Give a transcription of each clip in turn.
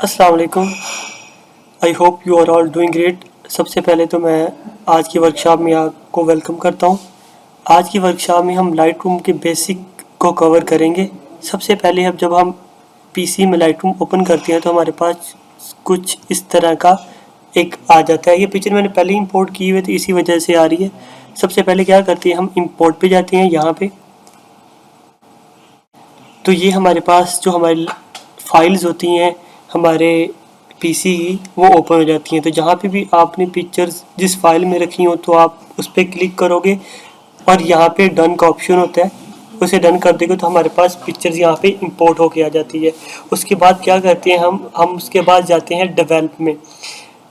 अस्सलाम वालेकुम। I hope you are all doing great. सबसे पहले तो मैं आज की वर्कशॉप में आपको वेलकम करता हूँ। आज की वर्कशॉप में हम लाइट रूम के बेसिक को कवर करेंगे। सबसे पहले अब जब हम पीसी में लाइट रूम ओपन करते हैं तो हमारे पास कुछ इस तरह का एक आ जाता है। ये पिक्चर मैंने पहले इंपोर्ट की हुई है तो इसी वजह से आ रही है। सबसे पहले क्या करते हैं, हम इंपोर्ट पे जाते हैं यहाँ पे। तो ये हमारे पास जो हमारी फाइल्स होती हैं हमारे पीसी की, वो ओपन हो जाती हैं। तो जहाँ पे भी आपने पिक्चर्स जिस फाइल में रखी हो तो आप उस पर क्लिक करोगे और यहाँ पे डन का ऑप्शन होता है, उसे डन कर देंगे तो हमारे पास पिक्चर्स यहाँ पे इंपोर्ट होके आ जाती है। उसके बाद क्या करते हैं, हम उसके बाद जाते हैं डेवलप में।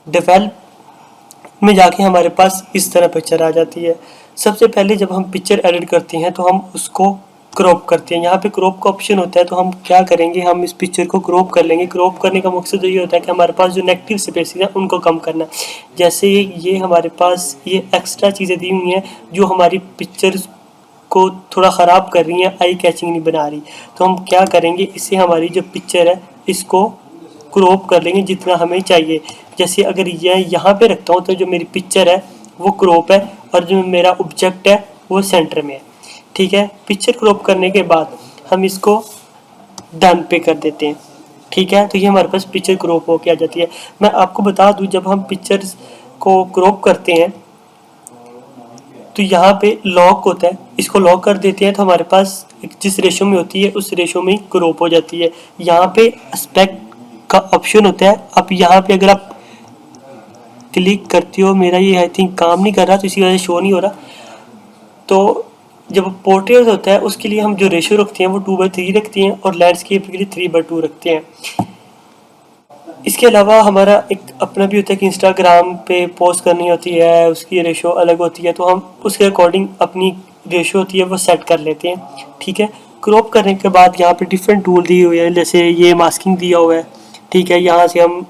डेवलप में जाके हमारे पास इस तरह पिक्चर आ जाती है। सबसे पहले जब हम पिक्चर एडिट करते हैं तो हम उसको क्रॉप करते हैं। यहाँ पे क्रॉप का ऑप्शन होता है, तो हम क्या करेंगे, हम इस पिक्चर को क्रॉप कर लेंगे। क्रॉप करने का मकसद ये होता है कि हमारे पास जो नेगेटिव स्पेसेस हैं उनको कम करना है। जैसे ये हमारे पास ये एक्स्ट्रा चीज़ें दी हुई हैं जो हमारी पिक्चर्स को थोड़ा ख़राब कर रही हैं, आई कैचिंग नहीं बना रही। तो हम क्या करेंगे, इससे हमारी जो पिक्चर है इसको क्रॉप कर लेंगे जितना हमें चाहिए। जैसे अगर यह यहाँ पे रखता हूँ तो जो मेरी पिक्चर है वो क्रॉप है और जो मेरा ऑब्जेक्ट है वो सेंटर में है। ठीक है, पिक्चर क्रॉप करने के बाद हम इसको डन पे कर देते हैं। ठीक है, तो ये हमारे पास पिक्चर क्रॉप होके आ जाती है। मैं आपको बता दूं, जब हम पिक्चर्स को क्रॉप करते हैं तो यहाँ पे लॉक होता है, इसको लॉक कर देते हैं तो हमारे पास जिस रेशो में होती है उस रेशो में क्रॉप हो जाती है। यहाँ पे एस्पेक्ट का ऑप्शन होता है। अब यहाँ पे अगर आप क्लिक करते हो, मेरा ये आई थिंक काम नहीं कर रहा तो इसी वजह से शो नहीं हो रहा। तो जब पोर्ट्रेट होता है उसके लिए हम जो रेशो रखते हैं वो 2/3 रखते हैं और लैंडस्केप के लिए 3/2 रखते हैं। इसके अलावा हमारा एक अपना भी होता है कि इंस्टाग्राम पे पोस्ट करनी होती है, उसकी रेशो अलग होती है, तो हम उसके अकॉर्डिंग अपनी रेशो होती है वो सेट कर लेते हैं। ठीक है, क्रॉप करने के बाद यहाँ पे डिफरेंट टूल दिए हुए हैं, जैसे ये मास्किंग दिया हुआ है। ठीक है, यहाँ से हम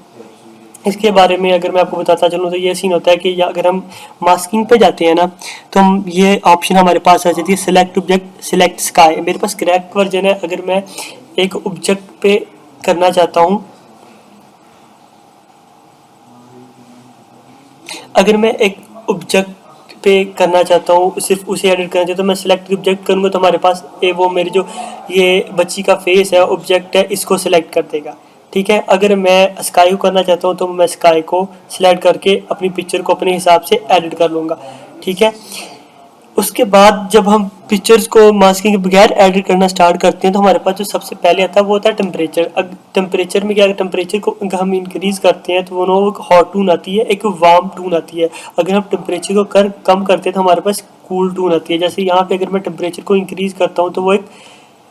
इसके बारे में अगर मैं आपको बताता चलूँ तो ये सीन होता है कि अगर हम मास्किंग पे जाते हैं ना तो हम ये ऑप्शन हमारे पास आ जाती है, सिलेक्ट ऑब्जेक्ट सिलेक्ट स्काई। मेरे पास क्रैक्ड वर्जन है। अगर मैं एक ऑब्जेक्ट पे करना चाहता हूँ, अगर मैं एक ऑब्जेक्ट पे करना चाहता हूँ, सिर्फ उसे एडिट करना चाहता हूँ, तो मैं सिलेक्ट ऑब्जेक्ट करूँगा तो हमारे पास वो मेरी जो ये बच्ची का फेस है, ऑब्जेक्ट है, इसको सिलेक्ट कर देगा। ठीक है, अगर मैं स्काई को करना चाहता हूँ तो मैं स्काई को सिलेक्ट करके अपनी पिक्चर को अपने हिसाब से एडिट कर लूँगा। ठीक है, उसके बाद जब हम पिक्चर्स को मास्किंग के बगैर एडिट करना स्टार्ट करते हैं तो हमारे पास जो सबसे पहले आता है वो होता है टेम्परेचर। अब टेम्परेचर में क्या, टेम्परेचर को हम इंक्रीज करते हैं तो वो एक हॉट टून आती है, एक वार्म टून आती है। अगर हम टेम्परेचर को कम करते हैं तो हमारे पास कूल टून आती है। जैसे यहाँ पे अगर मैं टेम्परेचर को इंक्रीज करता हूँ तो वो एक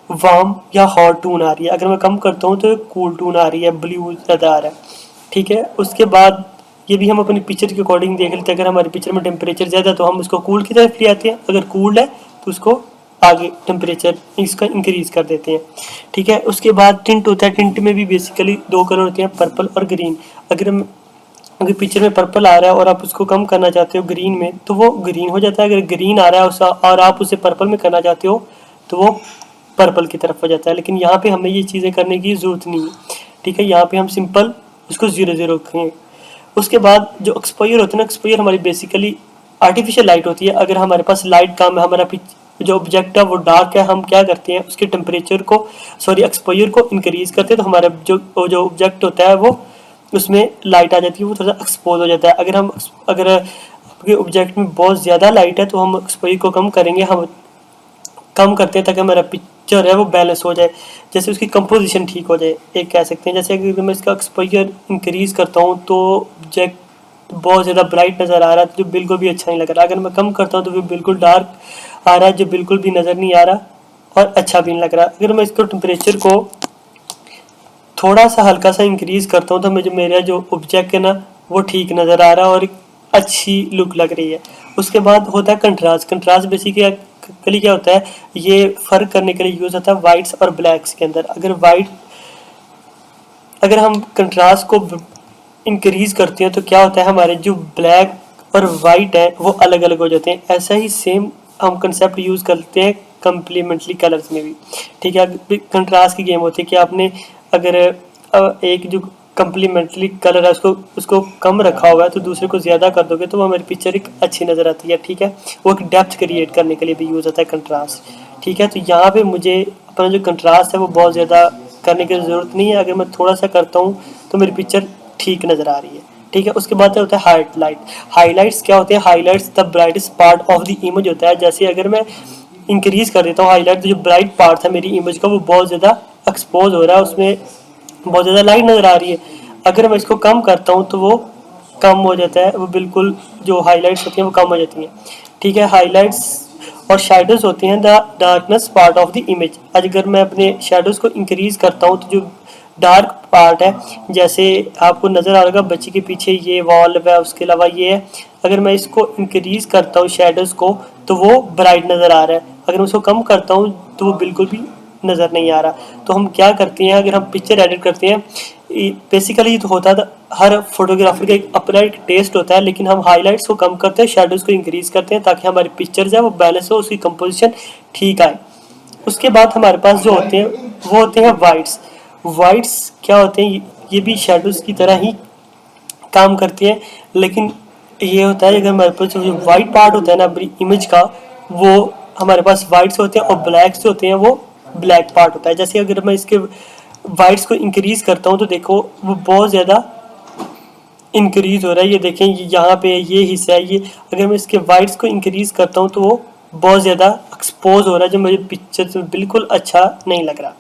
वार्म या हॉट टून आ रही है, अगर मैं कम करता हूँ तो एक कूल टून आ रही है, ब्लू ज़्यादा आ रहा है। ठीक है, उसके बाद ये भी हम अपनी पिक्चर के अकॉर्डिंग देख लेते हैं। अगर हमारी पिक्चर में टेम्परेचर ज़्यादा है तो हम उसको कूल की तरफ ले आते हैं, अगर कूल है तो उसको आगे टेम्परेचर इसका इंक्रीज कर देते हैं। ठीक है, उसके बाद टिंट होता है। टिंट में भी बेसिकली 2 कलर होते हैं, पर्पल और ग्रीन। अगर पिक्चर में पर्पल आ रहा है और आप उसको कम करना चाहते हो ग्रीन में तो वो ग्रीन हो जाता है। अगर ग्रीन आ रहा है और आप उसे पर्पल में करना चाहते हो तो वो पर्पल की तरफ हो जाता है। लेकिन यहाँ पे हमें ये चीज़ें करने की ज़रूरत नहीं है। ठीक है, यहाँ पे हम सिंपल उसको 0 रखेंगे। उसके बाद जो एक्सपोजर होता है ना, एक्सपोजर हमारी बेसिकली आर्टिफिशियल लाइट होती है। अगर हमारे पास लाइट कम है, हमारा जो ऑब्जेक्ट है वो डार्क है, हम क्या करते हैं उसके टेम्परेचर को एक्सपोजर को इंक्रीज करते हैं तो हमारा जो ऑब्जेक्ट होता है वो उसमें लाइट आ जाती है, वो थोड़ा सा एक्सपोज हो जाता है। अगर आपके ऑब्जेक्ट में बहुत ज़्यादा लाइट है तो हम एक्सपोजर को कम करेंगे, हम कम करते हैं ताकि हमारा पिक्चर है वो बैलेंस हो जाए, जैसे उसकी कंपोजिशन ठीक हो जाए, एक कह सकते हैं। जैसे अगर मैं इसका एक्सपोजर इंक्रीज़ करता हूँ तो ऑब्जेक्ट बहुत ज़्यादा ब्राइट नज़र आ रहा है जो बिल्कुल भी अच्छा नहीं लग रहा। अगर मैं कम करता हूँ तो फिर बिल्कुल डार्क आ रहा है जो बिल्कुल भी नज़र नहीं आ रहा और अच्छा भी नहीं लग रहा। अगर मैं इसको टेम्परेचर को थोड़ा सा हल्का सा इंक्रीज़ करता हूँ तो मेरा जो ऑब्जेक्ट है ना वो ठीक नज़र आ रहा है और अच्छी लुक लग रही है। उसके बाद होता है कंट्रास्ट। कंट्रास्ट बेसिकली क्या होता है, ये फ़र्क करने के लिए यूज़ होता है वाइट्स और ब्लैक्स के अंदर। अगर हम कंट्रास्ट को इंक्रीज़ करते हैं तो क्या होता है, हमारे जो ब्लैक और वाइट है वो अलग अलग हो जाते हैं। ऐसा ही सेम हम कंसेप्ट यूज़ करते हैं कम्प्लीमेंट्री कलर्स में भी। ठीक है, कंट्रास्ट की गेम होती है कि आपने अगर एक जो कम्प्लीमेंट्री कलर है उसको कम रखा हुआ है, तो दूसरे को ज़्यादा कर दोगे तो वो हमारी पिक्चर एक अच्छी नज़र आती है। ठीक है, वो एक डेप्थ क्रिएट करने के लिए भी यूज़ होता है कंट्रास्ट। ठीक है, तो यहाँ पे मुझे अपना जो कंट्रास्ट है वो बहुत ज़्यादा करने की ज़रूरत नहीं है। अगर मैं थोड़ा सा करता हूँ तो मेरी पिक्चर ठीक नज़र आ रही है। ठीक है, उसके बाद होता है हाईलाइट। हाईलाइट्स क्या होते हैं? Highlights the brightest part of the image होता है। जैसे अगर मैं इंक्रीज कर देता हूँ हाईलाइट, तो जो ब्राइट पार्ट था मेरी इमेज का वो बहुत ज़्यादा एक्सपोज हो रहा है, उसमें बहुत ज़्यादा लाइट नज़र आ रही है। अगर मैं इसको कम करता हूँ तो वो कम हो जाता है, वो बिल्कुल जो हाईलाइट्स होती हैं वो कम हो जाती हैं। ठीक है, हाईलाइट्स और शेडोज़ होती हैं the darkness part of the image. अगर मैं अपने शेडोज़ को इंक्रीज करता हूँ तो जो डार्क पार्ट है, जैसे आपको नज़र आ रहा बच्ची के पीछे ये वॉल है, उसके अलावा ये है, अगर मैं इसको इंक्रीज करता हूँ शेडोज़ को तो वो ब्राइट नज़र आ रहा है। अगर मैं उसको कम करता हूँ तो वो बिल्कुल भी नज़र नहीं आ रहा। तो हम क्या करते हैं, अगर हम पिक्चर एडिट करते हैं, बेसिकली तो होता था हर फोटोग्राफर का एक अपना एक टेस्ट होता है, लेकिन हम हाईलाइट्स को कम करते हैं, शेडोज़ को इंक्रीज करते हैं ताकि हमारी पिक्चर जो है वो बैलेंस हो, उसकी कंपोजिशन ठीक आए। उसके बाद हमारे पास जो होते हैं वो होते हैं वाइट्स। वाइट्स क्या होते हैं? ये भी शेडोज़ की तरह ही काम करती हैं, लेकिन ये होता है अगर हमारे पास जो वाइट पार्ट होता है ना अपनी इमेज का, वो हमारे पास वाइट्स होते हैं और ब्लैक्स होते हैं वो ब्लैक पार्ट होता है। जैसे अगर मैं इसके वाइट्स को इंक्रीज करता हूँ तो देखो वो बहुत ज़्यादा इंक्रीज हो रहा है। ये देखें, यहाँ पे ये हिस्सा है, ये अगर मैं इसके वाइट्स को इंक्रीज करता हूँ तो वो बहुत ज़्यादा एक्सपोज हो रहा है, जो मेरी पिक्चर से बिल्कुल अच्छा नहीं लग रहा।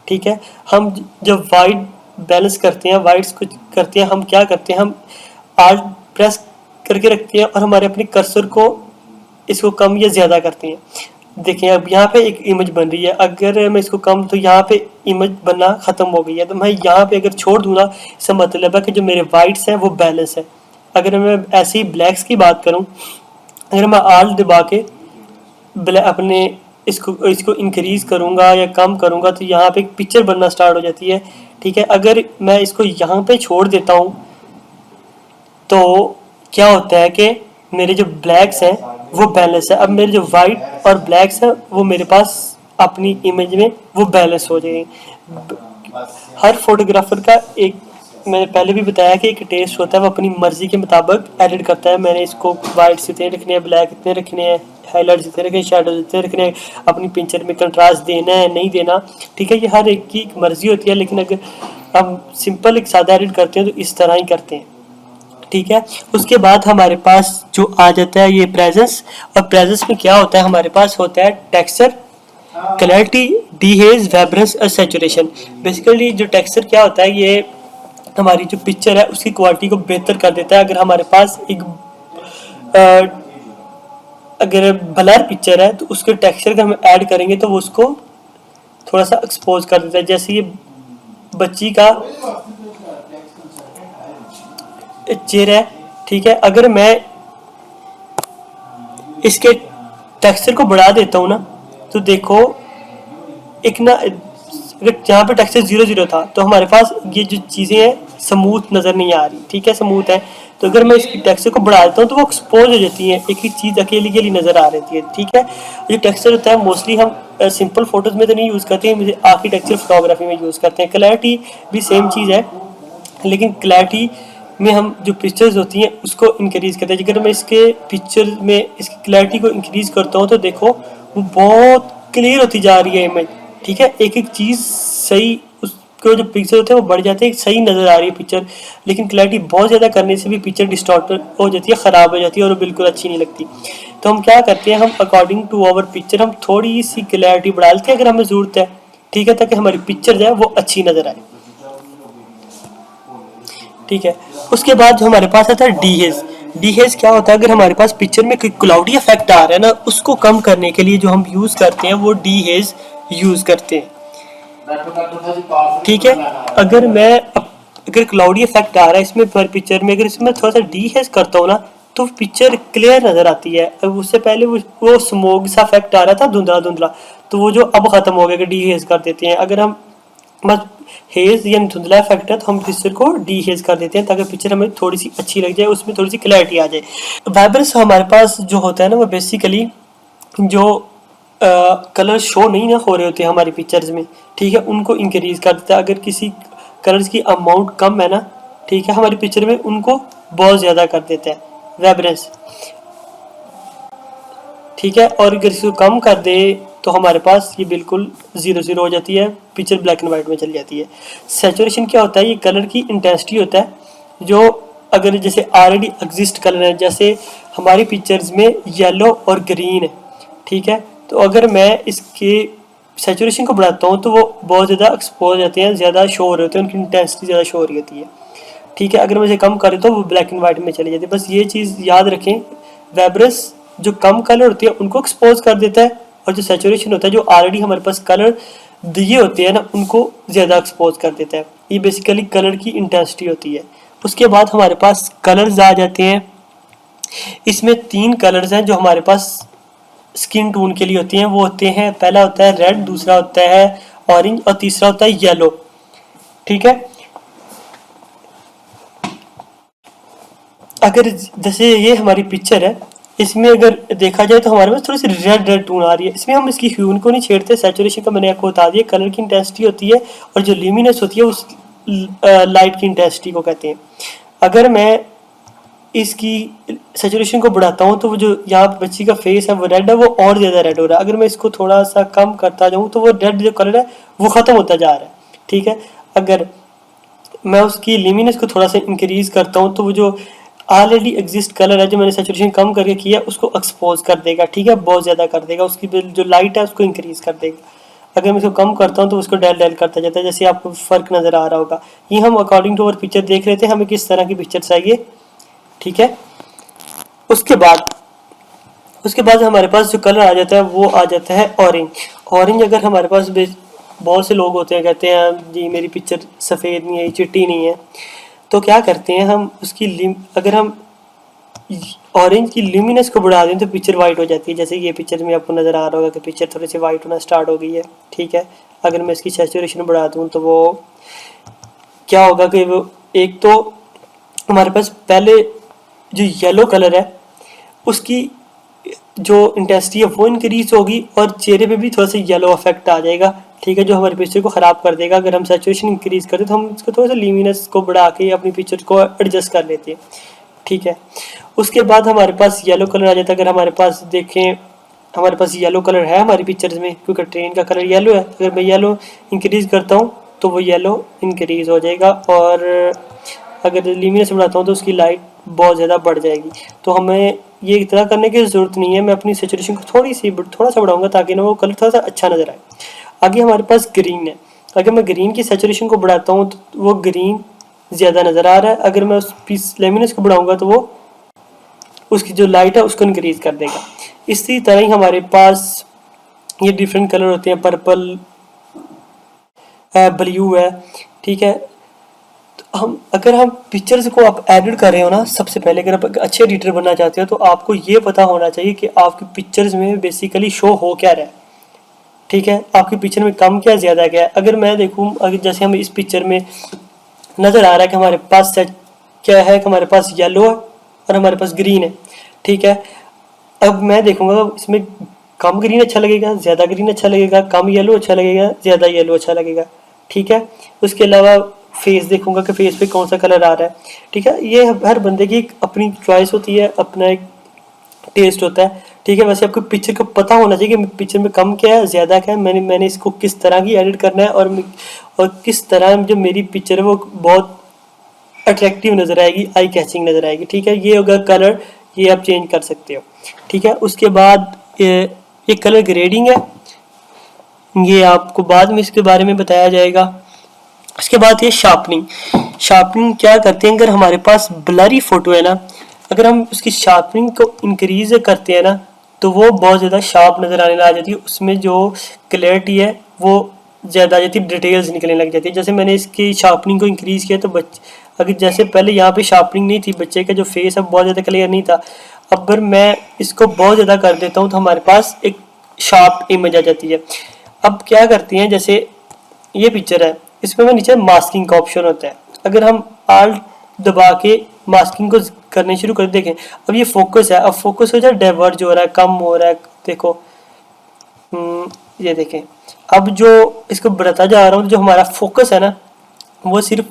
ठीक है, हम जब वाइट बैलेंस करते हैं, वाइट्स को करते हैं, हम क्या करते हैं, हम आल्ट प्रेस करके रखते हैं और हमारे अपने कर्सर को इसको कम या ज़्यादा करते हैं। देखिए अब यहाँ पे एक इमेज बन रही है, अगर मैं इसको कम, तो यहाँ पे इमेज बनना ख़त्म हो गई है। तो मैं यहाँ पे अगर छोड़ दूँ ना, इसका मतलब है कि जो मेरे वाइट्स हैं वो बैलेंस है। अगर मैं ऐसे ही ब्लैक्स की बात करूँ, अगर मैं आल्ट दबा के अपने इसको इसको इंक्रीज करूँगा या कम करूँगा तो यहाँ पे एक पिक्चर बनना स्टार्ट हो जाती है। ठीक है, अगर मैं इसको यहाँ पे छोड़ देता हूँ तो क्या होता है कि मेरे जो ब्लैक्स हैं वो बैलेंस है। अब मेरे जो वाइट और ब्लैक्स हैं वो मेरे पास अपनी इमेज में वो बैलेंस हो जाएंगे। हर फोटोग्राफर का एक, मैंने पहले भी बताया कि एक टेस्ट होता है, वो अपनी मर्जी के मुताबिक एडिट करता है। मैंने इसको वाइट इतने रखने हैं, ब्लैक इतने रखने हैं, हाईलाइट्स इतने रखने हैं, शेडोज इतने रखने हैं, अपनी पिक्चर में कंट्रास्ट देना है नहीं देना। ठीक है, ये हर एक की मर्जी होती है, लेकिन अगर हम सिंपल एक सादा एडिट करते हैं तो इस तरह ही करते हैं। ठीक है, उसके बाद हमारे पास जो आ जाता है ये प्रेजेंस। और प्रेजेंस में क्या होता है, हमारे पास होता है टेक्सचर, क्लैरिटी, डीहेज, वाइब्रेंस और सैचुरेशन। बेसिकली जो टेक्सचर क्या होता है, ये हमारी जो पिक्चर है उसकी क्वालिटी को बेहतर कर देता है। अगर हमारे पास एक अगर ब्लर पिक्चर है तो उसके टेक्सचर का हम ऐड करेंगे तो वो उसको थोड़ा सा एक्सपोज कर देता है। जैसे ये बच्ची का चेहरा है, ठीक है, अगर मैं इसके टेक्सचर को बढ़ा देता हूँ ना तो देखो एक ना, अगर जहाँ पे टेक्सचर 0 0 था तो हमारे पास ये जो चीज़ें हैं स्मूथ नज़र नहीं आ रही। ठीक है, स्मूथ है, तो अगर मैं इसकी टेक्सचर को बढ़ा देता हूँ तो वो एक्सपोज हो जाती है, एक ही चीज़ अकेली अकेली नज़र आ रही है। ठीक है, ये टेक्सचर होता है मोस्टली हम सिंपल फोटोज़ में तो नहीं यूज़ करते हैं, आर्किटेक्चर फोटोग्राफी में यूज़ करते हैं। क्लैरिटी भी सेम चीज़ है, लेकिन क्लैरिटी में हम जो पिक्चर्स होती हैं उसको इंक्रीज़ करते हैं। अगर मैं इसके पिक्चर में इसकी क्लैरिटी को इंक्रीज़ करता हूँ तो देखो वो बहुत क्लियर होती जा रही है इमेज। ठीक है, एक एक चीज़ सही, उसको जो पिक्चर होते हैं वो बढ़ जाते हैं, सही नज़र आ रही है पिक्चर। लेकिन क्लैरिटी बहुत ज़्यादा करने से भी पिक्चर डिस्टॉर्टेड हो जाती है, ख़राब हो जाती है और बिल्कुल अच्छी नहीं लगती। तो हम क्या करते हैं, हम अकॉर्डिंग टू आवर पिक्चर हम थोड़ी सी क्लैरिटी बढ़ा लेते हैं अगर हमें ज़रूरत है। ठीक है, ताकि हमारी पिक्चर जो है वो अच्छी नज़र आए। ठीक है, उसके बाद जो हमारे पास आता है डीहेज। डीहेज क्या होता है, अगर हमारे पास पिक्चर में कोई क्लाउडी इफेक्ट आ रहा है ना, उसको कम करने के लिए जो हम यूज़ करते हैं वो डीहेज यूज़ करते हैं। ठीक है, अगर क्लाउडी इफेक्ट आ रहा है इसमें पर पिक्चर में, अगर इसमें थोड़ा सा डीहेज करता हूँ ना तो पिक्चर क्लियर नज़र आती है। अब उससे पहले वो स्मोक सा इफेक्ट आ रहा था, धुंधला धुंधला, तो वो जो अब ख़त्म हो गया कि डीहेज कर देते हैं। अगर हम बस हेज या धुंधला इफेक्ट है तो हम पिक्चर को डी हेज कर देते हैं ताकि पिक्चर हमें थोड़ी सी अच्छी लग जाए, उसमें थोड़ी सी क्लैरिटी आ जाए। वाइब्रेंस हमारे पास जो होता है ना वो बेसिकली जो कलर शो नहीं ना हो रहे होते हमारी पिक्चर्स में, ठीक है, उनको इंक्रीज कर देता है। अगर किसी कलर्स की अमाउंट कम है ना, ठीक है, हमारी पिक्चर में उनको बहुत ज़्यादा कर देता है वाइब्रेंस, ठीक है। और अगर इसको कम कर दे तो हमारे पास ये बिल्कुल 0 हो जाती है, पिक्चर ब्लैक एंड वाइट में चली जाती है। सैचुरेशन क्या होता है, ये कलर की इंटेंसिटी होता है जो अगर जैसे ऑलरेडी एग्जिस्ट कलर है, जैसे हमारी पिक्चर्स में येलो और ग्रीन है, ठीक है, तो अगर मैं इसके सैचुरेशन को बढ़ाता हूँ तो वो बहुत ज़्यादा एक्सपोज हो जाते हैं, ज़्यादा शो हो रहे होते हैं, उनकी इंटेंसिटी ज़्यादा शो हो रही होती है, ठीक है। अगर मैं इसे कम करें तो वो ब्लैक एंड वाइट में चली जाती है। बस ये चीज़ याद रखें, वाइब्रेंस जो कम कलर होती है उनको एक्सपोज कर देता है, और जो सैचुरेशन होता है जो ऑलरेडी हमारे पास कलर दिए होते हैं ना उनको ज़्यादा एक्सपोज कर देता है। ये बेसिकली कलर की इंटेंसिटी होती है। उसके बाद हमारे पास कलर्स आ जाते हैं। इसमें 3 कलर्स हैं जो हमारे पास स्किन टोन के लिए होते हैं। वो होते हैं, पहला होता है रेड, दूसरा होता है ऑरेंज और तीसरा होता है येलो, ठीक है। अगर जैसे ये हमारी पिक्चर है, इसमें अगर देखा जाए तो हमारे पास थोड़ी सी रेड रेड टोन आ रही है। इसमें हम इसकी ह्यू को नहीं छेड़ते, सैचुरेशन का मैंने आपको बता दिया, कलर की इंटेंसिटी होती है और जो ल्यूमिनस होती है उस लाइट की इंटेंसिटी को कहते हैं। अगर मैं इसकी सैचुरेशन को बढ़ाता हूँ तो वो जो यहाँ बच्ची का फेस है वो रेड है, वो और ज़्यादा रेड हो रहा है। अगर मैं इसको थोड़ा सा कम करता जाऊँ तो वो रेड जो कलर है वो ख़त्म होता जा रहा है, ठीक है। अगर मैं उसकी ल्यूमिनस को थोड़ा सा इंक्रीज करता हूँ तो वो जो ऑलरेडी एग्जिस्ट कलर है जो मैंने सैचुरेशन कम करके किया उसको एक्सपोज कर देगा, ठीक है, बहुत ज़्यादा कर देगा, उसकी जो लाइट है उसको इंक्रीज कर देगा। अगर मैं इसको कम करता हूँ तो उसको डैल डैल करता जाता है, जैसे आपको फ़र्क नज़र आ रहा होगा। ये हम अकॉर्डिंग टू अवर पिक्चर देख लेते हैं हमें किस तरह की पिक्चर चाहिए, ठीक है। उसके बाद हमारे पास जो कलर आ जाता है वो आ जाता है ऑरेंज। ऑरेंज अगर हमारे पास बहुत से लोग होते हैं कहते हैं जी मेरी पिक्चर सफ़ेद नहीं है, चिट्टी नहीं है, तो क्या करते हैं हम उसकी अगर हम ऑरेंज की ल्यूमिनस को बढ़ा दें तो पिक्चर वाइट हो जाती है। जैसे ये पिक्चर में आपको नज़र आ रहा होगा कि पिक्चर थोड़ी सी वाइट होना स्टार्ट हो गई है, ठीक है। अगर मैं इसकी सैचुरेशन बढ़ा दूँ तो वो क्या होगा कि वो एक तो हमारे पास पहले जो येलो कलर है उसकी जो इंटेंसिटी है वो इंक्रीज होगी और चेहरे पे भी थोड़ा सा येलो इफेक्ट आ जाएगा, ठीक है, जो हमारी पिक्चर को ख़राब कर देगा। अगर हम सैचुरेशन इंक्रीज करें तो हम इसको थोड़ा सा ल्यूमिनस को बढ़ा के अपनी पिक्चर को एडजस्ट कर लेते हैं, ठीक है। उसके बाद हमारे पास येलो कलर आ जाता है। अगर हमारे पास देखें हमारे पास येलो कलर है हमारी पिक्चर्स में, क्योंकि ट्रेन का कलर येलो है, अगर मैं येलो इंक्रीज करता हूँ तो वो येलो इंक्रीज हो जाएगा, और अगर ल्यूमिनस बढ़ाता हूँ तो उसकी लाइट बहुत ज़्यादा बढ़ जाएगी। तो हमें ये इतना करने की ज़रूरत नहीं है, मैं अपनी सैचुरेशन को थोड़ा सा बढ़ाऊंगा ताकि ना वो कलर थोड़ा सा अच्छा नज़र आए। आगे हमारे पास ग्रीन है। अगर मैं ग्रीन की सैचुरेशन को बढ़ाता हूँ तो वो ग्रीन ज़्यादा नज़र आ रहा है। अगर मैं उस पीस लेमिनस को बढ़ाऊंगा तो वो उसकी जो लाइट है उसको इंक्रीज कर देगा। इसी तरह ही हमारे पास ये डिफरेंट कलर होते हैं, पर्पल है, ब्लू है, ठीक है। तो अगर हम पिक्चर्स को आप एडिट कर रहे हो ना, सबसे पहले अगर आप अच्छे एडिटर बनना चाहते हो तो आपको ये पता होना चाहिए कि आपकी पिक्चर्स में बेसिकली शो हो क्या रहा है, ठीक है, आपकी पिक्चर में कम क्या ज़्यादा क्या है। अगर मैं देखूँ, अगर जैसे हम इस पिक्चर में नज़र आ रहा है कि हमारे पास क्या है कि हमारे पास येलो है और हमारे पास ग्रीन है, ठीक है। अब मैं देखूँगा इसमें कम ग्रीन अच्छा लगेगा, ज़्यादा ग्रीन अच्छा लगेगा, कम येलो अच्छा लगेगा, ज़्यादा येलो अच्छा लगेगा, ठीक है। उसके अलावा फेस देखूंगा कि फेस पे कौन सा कलर आ रहा है, ठीक है। ये हर बंदे की एक अपनी चॉइस होती है, अपना एक टेस्ट होता है, ठीक है। वैसे आपको पिक्चर को पता होना चाहिए कि पिक्चर में कम क्या है, ज़्यादा क्या है, मैंने इसको किस तरह की एडिट करना है, और किस तरह जो मेरी पिक्चर है वो बहुत अट्रैक्टिव नज़र आएगी, आई कैचिंग नज़र आएगी, ठीक है। ये होगा कलर, ये आप चेंज कर सकते हो, ठीक है। उसके बाद ये कलर ग्रेडिंग है, ये आपको बाद में इसके बारे में बताया जाएगा। उसके बाद ये शार्पनिंग। शार्पनिंग क्या करते हैं, अगर हमारे पास ब्लरी फोटो है ना, अगर हम उसकी शार्पनिंग को इंक्रीज करते हैं ना तो वो बहुत ज़्यादा शार्प नज़र आने लग जाती है, उसमें जो क्लैरिटी है वो ज़्यादा आ जाती है, डिटेल्स निकलने लग जाती है। जैसे मैंने इसकी शार्पनिंग को इंक्रीज़ किया तो अगर जैसे पहले यहाँ पे शार्पनिंग नहीं थी, बच्चे का जो फेस है बहुत ज़्यादा क्लियर नहीं था, अब अगर मैं इसको बहुत ज़्यादा कर देता हूँ तो हमारे पास एक शार्प इमेज आ जाती है। अब क्या करती हैं, जैसे ये पिक्चर है, इसमें मैं नीचे मास्किंग का ऑप्शन होता है, अगर हम आल्ट दबा के मास्किंग को करने शुरू कर देखें, अब ये फोकस है, अब फोकस हो जाए डाइवर्ज हो रहा है, कम हो रहा है, देखो ये देखें। अब जो इसको बढ़ाता जा रहा हूँ, जो हमारा फोकस है ना वो सिर्फ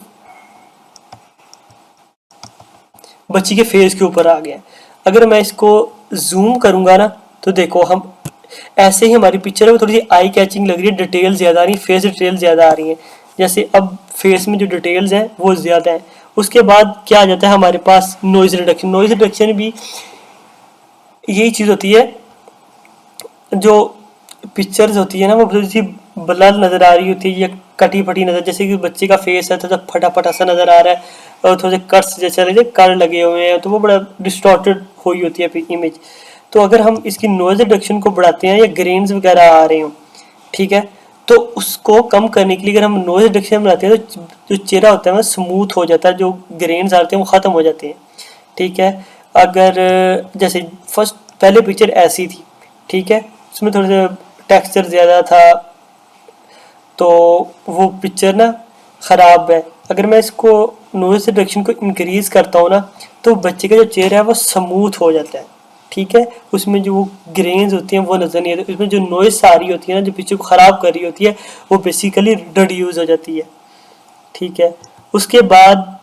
बच्ची के फेस के ऊपर आ गया है। अगर मैं इसको जूम करूंगा ना तो देखो हम ऐसे ही हमारी पिक्चर है वो थोड़ी सी आई कैचिंग लग रही है, डिटेल ज़्यादा आ रही है, फेस डिटेल ज़्यादा आ रही है। जैसे अब फेस में जो डिटेल्स हैं वो ज़्यादा है। उसके बाद क्या आ जाता है हमारे पास नॉइज़ रिडक्शन। नॉइज़ रिडक्शन भी यही चीज़ होती है, जो पिक्चर्स होती है ना वो थोड़ी सी ब्लर नज़र आ रही होती है या कटी फटी नज़र, जैसे कि बच्चे का फेस है थोड़ा फटा फटा सा नज़र आ रहा है और थोड़े कट्स जैसे कर लगे हुए हैं, तो वो बड़ा डिस्टॉर्टेड हुई होती है इमेज। तो अगर हम इसकी नॉइज़ रिडक्शन को बढ़ाते हैं या ग्रेन्स वगैरह आ रहे हों, ठीक है, तो उसको कम करने के लिए अगर हम नॉइज़ रिडक्शन बनाते हैं तो जो चेहरा होता है वो स्मूथ हो जाता है, जो ग्रेन्स आते हैं वो ख़त्म हो जाते हैं। ठीक है, अगर जैसे फर्स्ट पहले पिक्चर ऐसी थी, ठीक है, उसमें थोड़ा सा टेक्सचर ज़्यादा था तो वो पिक्चर ना ख़राब है। अगर मैं इसको नॉइज़ रिडक्शन को इंक्रीज़ करता हूँ ना तो बच्चे का जो चेहरा है वो स्मूथ हो जाता है। ठीक है, उसमें जो वो ग्रेन्स होती हैं वो नज़र नहीं आती, उसमें जो नॉइज़ आ रही होती है ना जो पिक्चर को ख़राब कर रही होती है वो बेसिकली रिड्यूस हो जाती है। ठीक है, उसके बाद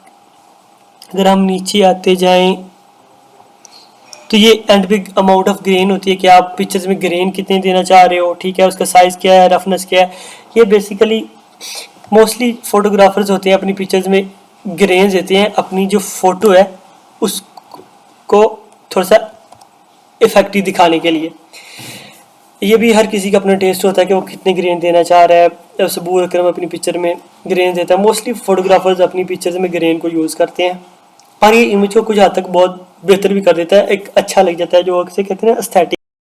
अगर हम नीचे आते जाएं तो ये एंड पे अमाउंट ऑफ ग्रेन होती है कि आप पिक्चर्स में ग्रेन कितने देना चाह रहे हो, ठीक है, उसका साइज़ क्या है, रफनेस क्या है। ये बेसिकली मोस्टली फोटोग्राफर्स होते हैं अपनी पिक्चर्स में ग्रेन देते हैं अपनी जो फ़ोटो है उसको थोड़ा सा इफेक्टिव दिखाने के लिए। ये भी हर किसी का अपना टेस्ट होता है कि वो कितने ग्रेन देना चाह रहा है। सबूर अकरम अपनी पिक्चर में ग्रेन देता है, मोस्टली फोटोग्राफर्स अपनी पिक्चर्स में ग्रेन को यूज़ करते हैं और ये इमेज को कुछ हद तक बहुत बेहतर भी कर देता है, एक अच्छा लग जाता है जो अक्सर कहते हैं एस्थेटिक।